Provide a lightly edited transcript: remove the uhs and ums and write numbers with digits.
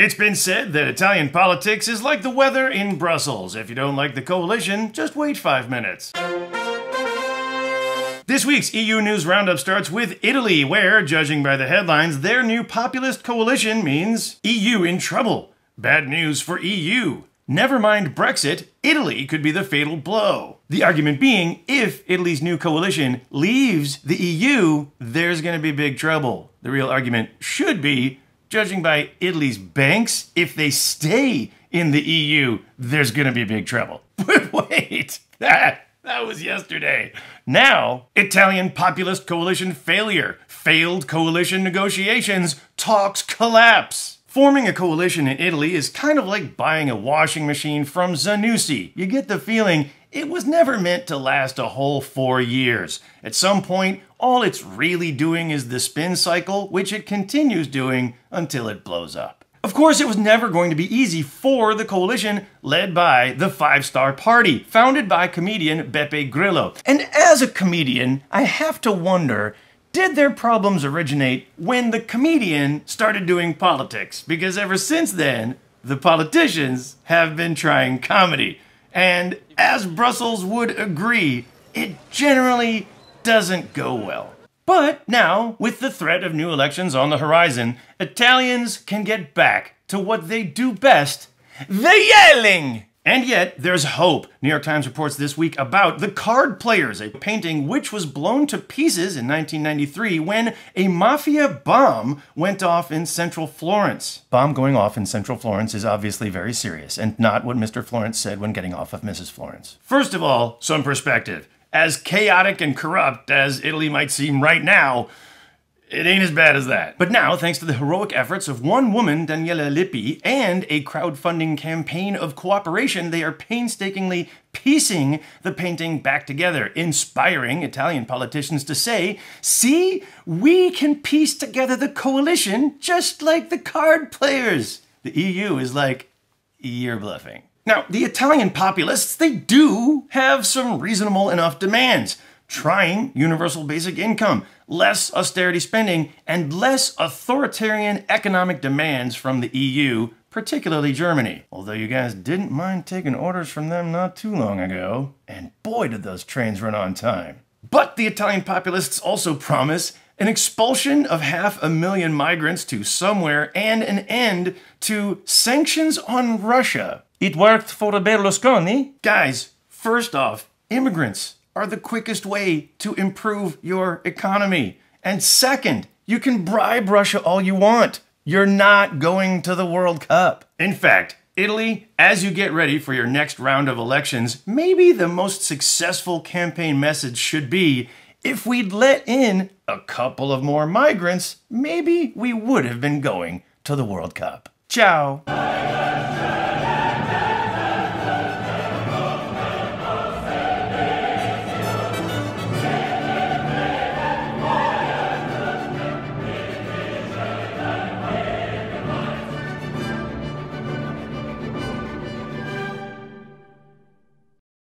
It's been said that Italian politics is like the weather in Brussels. If you don't like the coalition, just wait 5 minutes. This week's EU News Roundup starts with Italy, where, judging by the headlines, their new populist coalition means EU in trouble. Bad news for EU. Never mind Brexit, Italy could be the fatal blow. The argument being, if Italy's new coalition leaves the EU, there's going to be big trouble. The real argument should be, judging by Italy's banks, if they stay in the EU, there's going to be big trouble. But wait, that was yesterday. Now, Italian populist coalition failure. Failed coalition negotiations. Talks collapse. Forming a coalition in Italy is kind of like buying a washing machine from Zanussi. You get the feeling it was never meant to last a whole 4 years. At some point, all it's really doing is the spin cycle, which it continues doing until it blows up. Of course, it was never going to be easy for the coalition led by the Five Star Party, founded by comedian Beppe Grillo. And as a comedian, I have to wonder, did their problems originate when the comedian started doing politics? Because ever since then, the politicians have been trying comedy. And as Brussels would agree, it generally doesn't go well. But now, with the threat of new elections on the horizon, Italians can get back to what they do best, the yelling! And yet, there's hope. New York Times reports this week about The Card Players, a painting which was blown to pieces in 1993 when a mafia bomb went off in central Florence. Bomb going off in central Florence is obviously very serious, and not what Mr. Florence said when getting off of Mrs. Florence. First of all, some perspective. As chaotic and corrupt as Italy might seem right now, it ain't as bad as that. But now, thanks to the heroic efforts of one woman, Daniela Lippi, and a crowdfunding campaign of cooperation, they are painstakingly piecing the painting back together, inspiring Italian politicians to say, see, we can piece together the coalition just like the card players. The EU is like, you're bluffing. Now, the Italian populists, they do have some reasonable enough demands. Trying universal basic income, less austerity spending, and less authoritarian economic demands from the EU, particularly Germany. Although you guys didn't mind taking orders from them not too long ago. And boy, did those trains run on time. But the Italian populists also promise an expulsion of 500,000 migrants to somewhere and an end to sanctions on Russia. It worked for Berlusconi? Guys, first off, immigrants are the quickest way to improve your economy. And second, you can bribe Russia all you want. You're not going to the World Cup. In fact, Italy, as you get ready for your next round of elections, maybe the most successful campaign message should be, if we'd let in a couple of more migrants, maybe we would have been going to the World Cup. Ciao.